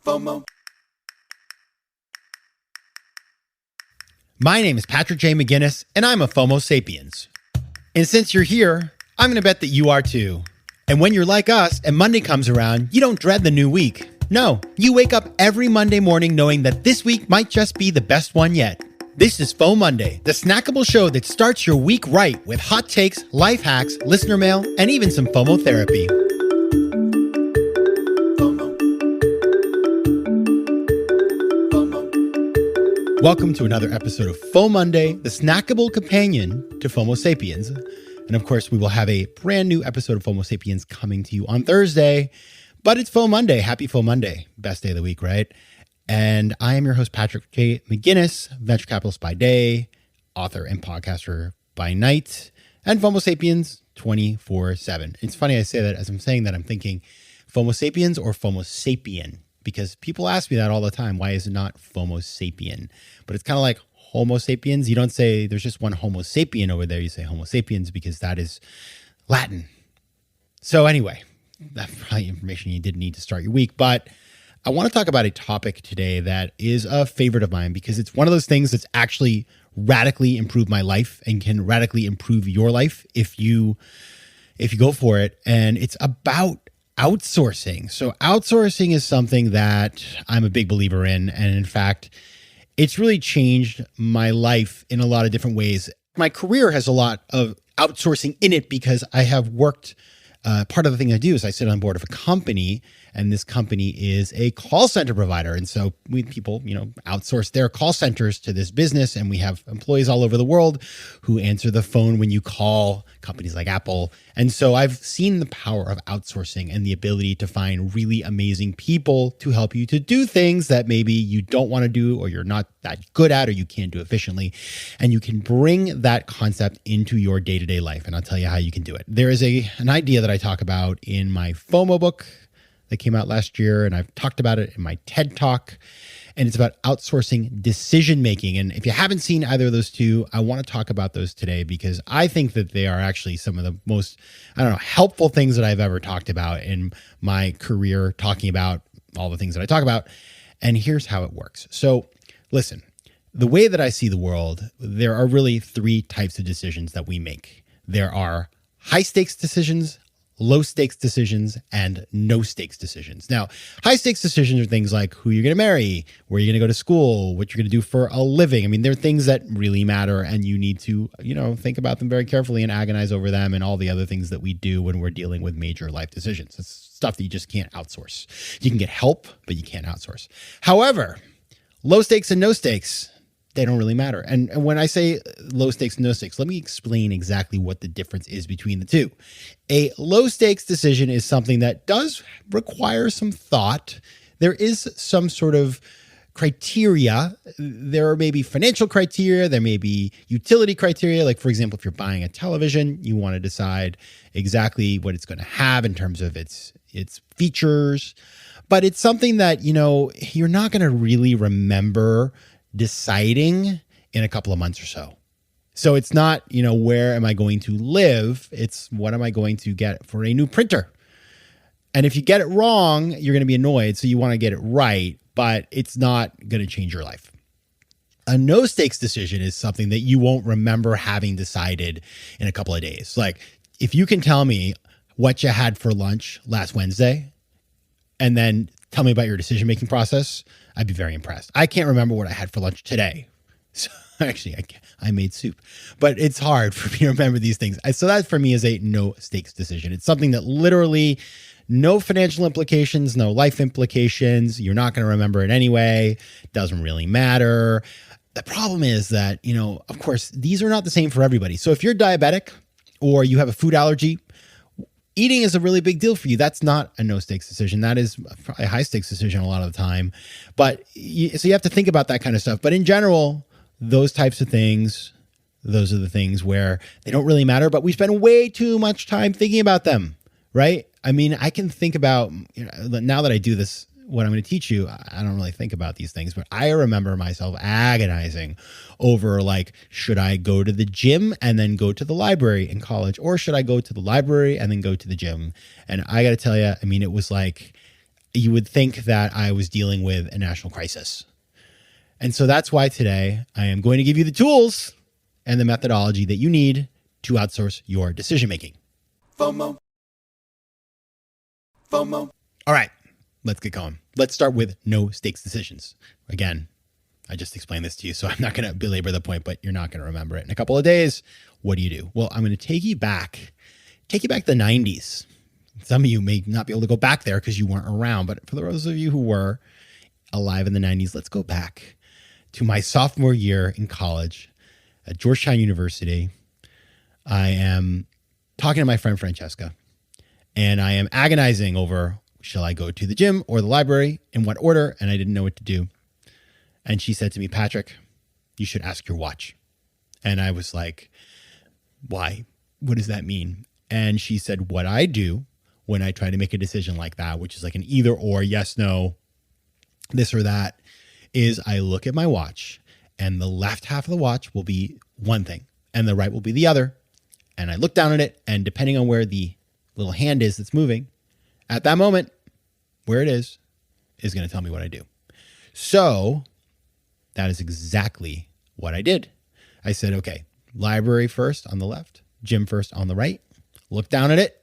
FOMO. My name is Patrick J. McGinnis, and I'm a FOMO Sapiens. And since you're here, I'm going to bet that you are too. And when you're like us and Monday comes around, you don't dread the new week. No, you wake up every Monday morning knowing that this week might just be the best one yet. This is FOMOnday, the snackable show that starts your week right with hot takes, life hacks, listener mail, and even some FOMO therapy. Welcome to another episode of FOMOnday, the snackable companion to FOMO Sapiens. And of course, we will have a brand new episode of FOMO Sapiens coming to you on Thursday, but it's FOMOnday. Happy FOMOnday. Best day of the week, right? And I am your host, Patrick J. McGinnis, venture capitalist by day, author and podcaster by night, and FOMO Sapiens 24/7. It's funny I say that as I'm saying that, I'm thinking FOMO Sapiens or FOMO Sapien, because people ask me that all the time. Why is it not FOMO Sapien? But it's kind of like Homo sapiens. You don't say there's just one Homo sapien over there. You say Homo sapiens because that is Latin. So anyway, that's probably information you didn't need to start your week. But I want to talk about a topic today that is a favorite of mine because it's one of those things that's actually radically improved my life and can radically improve your life if you go for it. And it's about outsourcing. So outsourcing is something that I'm a big believer in. And in fact, it's really changed my life in a lot of different ways. My career has a lot of outsourcing in it because I have worked, part of the thing I do is I sit on board of a company, and this company is a call center provider. And so people, outsource their call centers to this business, and we have employees all over the world who answer the phone when you call companies like Apple. And so I've seen the power of outsourcing and the ability to find really amazing people to help you to do things that maybe you don't want to do, or you're not that good at, or you can't do efficiently. And you can bring that concept into your day-to-day life. And I'll tell you how you can do it. There is an idea that I talk about in my FOMO book that came out last year, and I've talked about it in my TED Talk, and it's about outsourcing decision-making. And if you haven't seen either of those two, I want to talk about those today because I think that they are actually some of the most, helpful things that I've ever talked about in my career, talking about all the things that I talk about. And here's how it works. So listen, the way that I see the world, there are really three types of decisions that we make. There are high-stakes decisions, low-stakes decisions, and no-stakes decisions. Now, high-stakes decisions are things like who you're going to marry, where you're going to go to school, what you're going to do for a living. I mean, they're things that really matter, and you need to, think about them very carefully and agonize over them and all the other things that we do when we're dealing with major life decisions. It's stuff that you just can't outsource. You can get help, but you can't outsource. However, low-stakes and no-stakes, they don't really matter. And when I say low stakes, no stakes, let me explain exactly what the difference is between the two. A low stakes decision is something that does require some thought. There is some sort of criteria. There are maybe financial criteria. There may be utility criteria. Like, for example, if you're buying a television, you want to decide exactly what it's going to have in terms of its features. But it's something that, you're not going to really remember deciding in a couple of months or so. So it's not, where am I going to live? It's what am I going to get for a new printer? And if you get it wrong, you're going to be annoyed. So you want to get it right, but it's not going to change your life. A no stakes decision is something that you won't remember having decided in a couple of days. Like if you can tell me what you had for lunch last Wednesday and then tell me about your decision-making process, I'd be very impressed. I can't remember what I had for lunch today. So actually, I made soup, but it's hard for me to remember these things. So that for me is a no stakes decision. It's something that literally no financial implications, no life implications. You're not going to remember it anyway. Doesn't really matter. The problem is that, of course, these are not the same for everybody. So if you're diabetic or you have a food allergy, eating is a really big deal for you. That's not a no stakes decision. That is probably a high stakes decision a lot of the time. So you have to think about that kind of stuff. But in general, those types of things, those are the things where they don't really matter, but we spend way too much time thinking about them, right? I mean, I can think about, now that I do this, what I'm going to teach you, I don't really think about these things, but I remember myself agonizing over should I go to the gym and then go to the library in college, or should I go to the library and then go to the gym? And I got to tell you, I mean, it was you would think that I was dealing with a national crisis. And so that's why today I am going to give you the tools and the methodology that you need to outsource your decision making. FOMO. FOMO. All right, let's get going. Let's start with no stakes decisions. Again, I just explained this to you, so I'm not going to belabor the point, but you're not going to remember it in a couple of days. What do? Well, I'm going to take you back to the 90s. Some of you may not be able to go back there because you weren't around, but for those of you who were alive in the 90s, let's go back to my sophomore year in college at Georgetown University. I am talking to my friend Francesca, and I am agonizing over, shall I go to the gym or the library, in what order? And I didn't know what to do. And she said to me, Patrick, you should ask your watch. And I was like, why? What does that mean? And she said, what I do when I try to make a decision like that, which is like an either or, yes, no, this or that, is I look at my watch and the left half of the watch will be one thing and the right will be the other. And I look down at it, and depending on where the little hand is that's moving, at that moment, where it is going to tell me what I do. So that is exactly what I did. I said, okay, library first on the left, gym first on the right. Look down at it.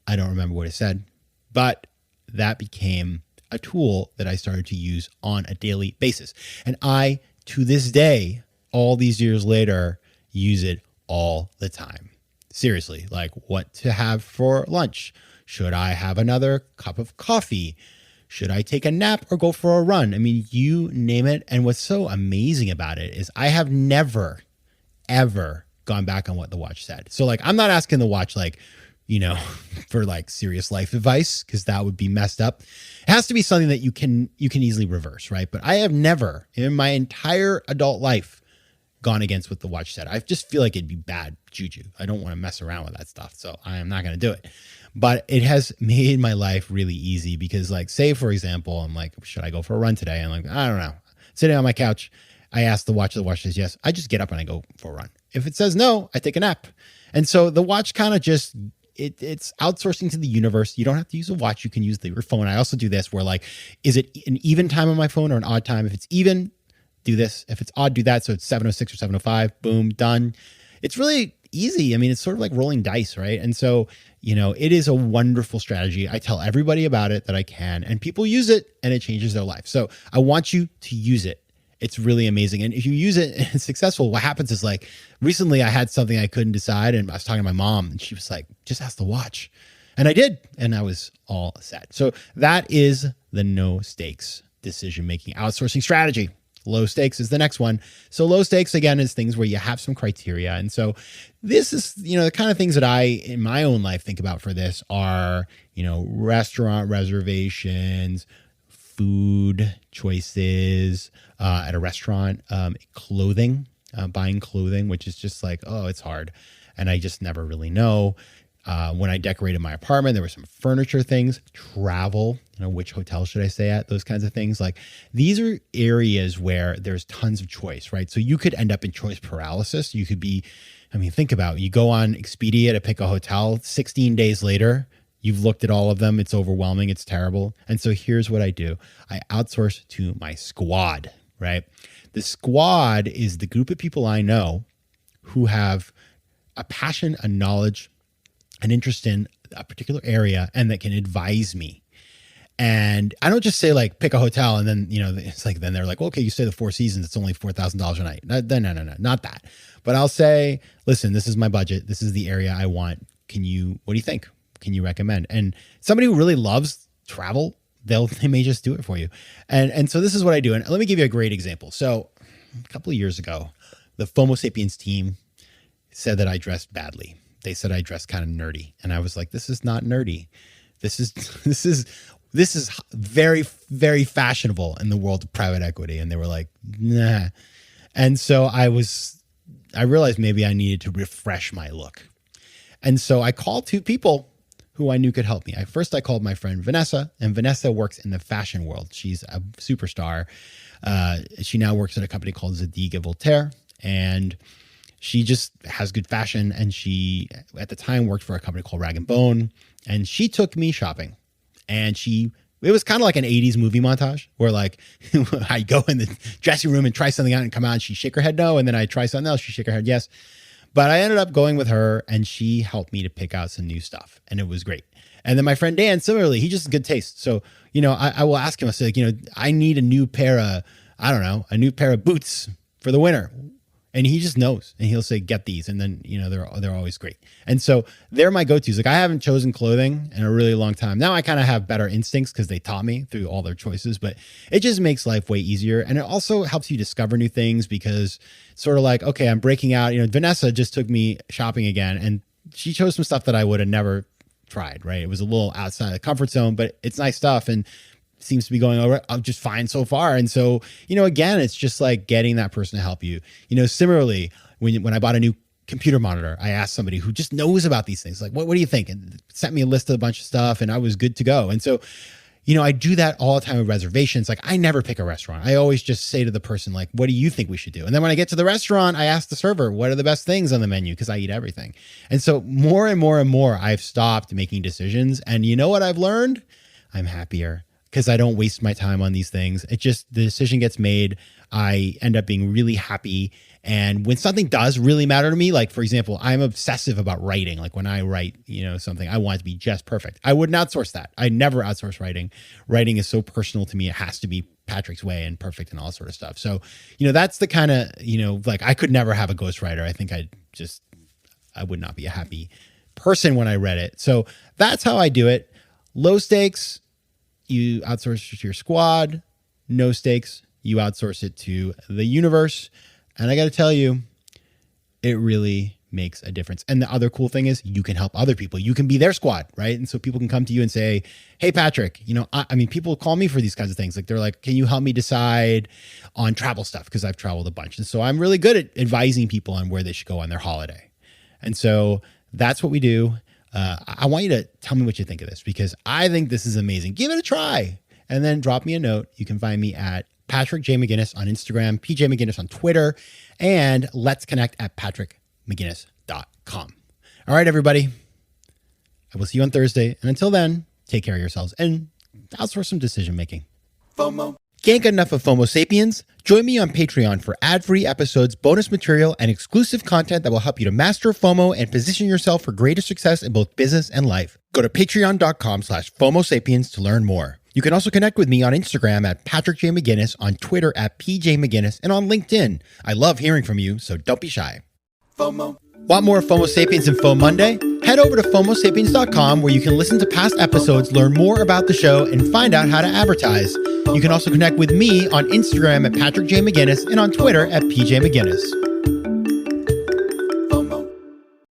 I don't remember what it said, but that became a tool that I started to use on a daily basis. And I, to this day, all these years later, use it all the time. Seriously, like what to have for lunch. Should I have another cup of coffee? Should I take a nap or go for a run? I mean, you name it. And what's so amazing about it is I have never, ever gone back on what the watch said. So like, I'm not asking the watch, like, you know, for like serious life advice, because that would be messed up. It has to be something that you can easily reverse, right? But I have never in my entire adult life gone against what the watch said. I just feel like it'd be bad juju. I don't want to mess around with that stuff. So I am not going to do it. But it has made my life really easy because, like, say, for example, I'm like, should I go for a run today? I'm like, I don't know. Sitting on my couch, I ask the watch says yes. I just get up and I go for a run. If it says no, I take a nap. And so the watch kind of just, it's outsourcing to the universe. You don't have to use a watch. You can use your phone. I also do this where, like, is it an even time on my phone or an odd time? If it's even, do this. If it's odd, do that. So it's 7:06 or 7:05, boom, done. It's really easy. I mean, it's sort of like rolling dice, right? And so, you know, it is a wonderful strategy. I tell everybody about it that I can, and people use it and it changes their life. So I want you to use it. It's really amazing. And if you use it and it's successful, what happens is, like, recently I had something I couldn't decide, and I was talking to my mom and she was like, just ask the watch. And I did, and I was all set. So that is the no stakes decision-making outsourcing strategy. Low stakes is the next one. So low stakes, again, is things where you have some criteria. And so this is, you know, the kind of things that I, in my own life, think about for this are, you know, restaurant reservations, food choices at a restaurant, clothing, buying clothing, which is just like, oh, it's hard. And I just never really know. When I decorated my apartment, there were some furniture things, travel, you know, which hotel should I stay at? Those kinds of things. Like, these are areas where there's tons of choice, right? So you could end up in choice paralysis. You could be, I mean, think about it. You go on Expedia to pick a hotel, 16 days later, you've looked at all of them. It's overwhelming. It's terrible. And so here's what I do. I outsource to my squad, right? The squad is the group of people I know who have a passion, a knowledge, an interest in a particular area, and that can advise me. And I don't just say, like, pick a hotel and then, you know, it's like, then they're like, well, okay, you stay the Four Seasons, it's only $4,000 a night. No, not that. But I'll say, listen, this is my budget. This is the area I want. What do you think? Can you recommend? And somebody who really loves travel, they may just do it for you. And so this is what I do. And let me give you a great example. So a couple of years ago, the FOMO Sapiens team said that I dressed badly. They said I dressed kind of nerdy. And I was like, this is not nerdy. This is very, very fashionable in the world of private equity. And they were like, nah. And so I realized maybe I needed to refresh my look. And so I called two people who I knew could help me. First, I called my friend Vanessa, and Vanessa works in the fashion world. She's a superstar. She now works at a company called Zadig & Voltaire, and she just has good fashion. And she, at the time, worked for a company called Rag & Bone, and she took me shopping, and she it was kind of like an 80s movie montage where like I go in the dressing room and try something out and come out and she shake her head no. And then I try something else. She shake her head yes. But I ended up going with her and she helped me to pick out some new stuff and it was great. And then my friend Dan, similarly, he just has good taste. So, I will ask him, I say like, I need a new pair of, a new pair of boots for the winter. And he just knows and he'll say, get these. And then, they're always great. And so they're my go-tos. Like I haven't chosen clothing in a really long time. Now I kind of have better instincts because they taught me through all their choices, but it just makes life way easier. And it also helps you discover new things because it's sort of like, okay, I'm breaking out, Vanessa just took me shopping again and she chose some stuff that I would have never tried, right? It was a little outside of the comfort zone, but it's nice stuff. And seems to be going over just fine so far. And so, again, it's just like getting that person to help you. Similarly, when I bought a new computer monitor, I asked somebody who just knows about these things, like, what do you think? And sent me a list of a bunch of stuff and I was good to go. And so, I do that all the time with reservations. Like I never pick a restaurant. I always just say to the person, like, what do you think we should do? And then when I get to the restaurant, I ask the server, what are the best things on the menu? Because I eat everything. And so more and more and more, I've stopped making decisions. And you know what I've learned? I'm happier. Because I don't waste my time on these things. It just, the decision gets made. I end up being really happy. And when something does really matter to me, like for example, I'm obsessive about writing. Like when I write, something, I want it to be just perfect. I wouldn't outsource that. I never outsource writing. Writing is so personal to me. It has to be Patrick's way and perfect and all sort of stuff. So, that's the kind of, like I could never have a ghostwriter. I think I would not be a happy person when I read it. So that's how I do it. Low stakes, you outsource it to your squad. No stakes, you outsource it to the universe. And I got to tell you, it really makes a difference. And the other cool thing is you can help other people. You can be their squad, right? And so people can come to you and say, hey, Patrick, I mean, people call me for these kinds of things. Like they're like, can you help me decide on travel stuff? Because I've traveled a bunch. And so I'm really good at advising people on where they should go on their holiday. And so that's what we do. I want you to tell me what you think of this because I think this is amazing. Give it a try and then drop me a note. You can find me at Patrick J. McGinnis on Instagram, PJ McGinnis on Twitter, and let's connect at patrickmcginnis.com. All right, everybody. I will see you on Thursday. And until then, take care of yourselves and outsource some decision making. FOMO. Can't get enough of FOMO Sapiens? Join me on Patreon for ad-free episodes, bonus material, and exclusive content that will help you to master FOMO and position yourself for greater success in both business and life. Go to patreon.com/FOMO Sapiens to learn more. You can also connect with me on Instagram at Patrick J. McGinnis, on Twitter at PJ McGinnis, and on LinkedIn. I love hearing from you, so don't be shy. FOMO. Want more FOMO Sapiens and FOMOnday? Head over to FOMOsapiens.com where you can listen to past episodes, learn more about the show, and find out how to advertise. You can also connect with me on Instagram at Patrick J. McGinnis and on Twitter at PJ McGinnis.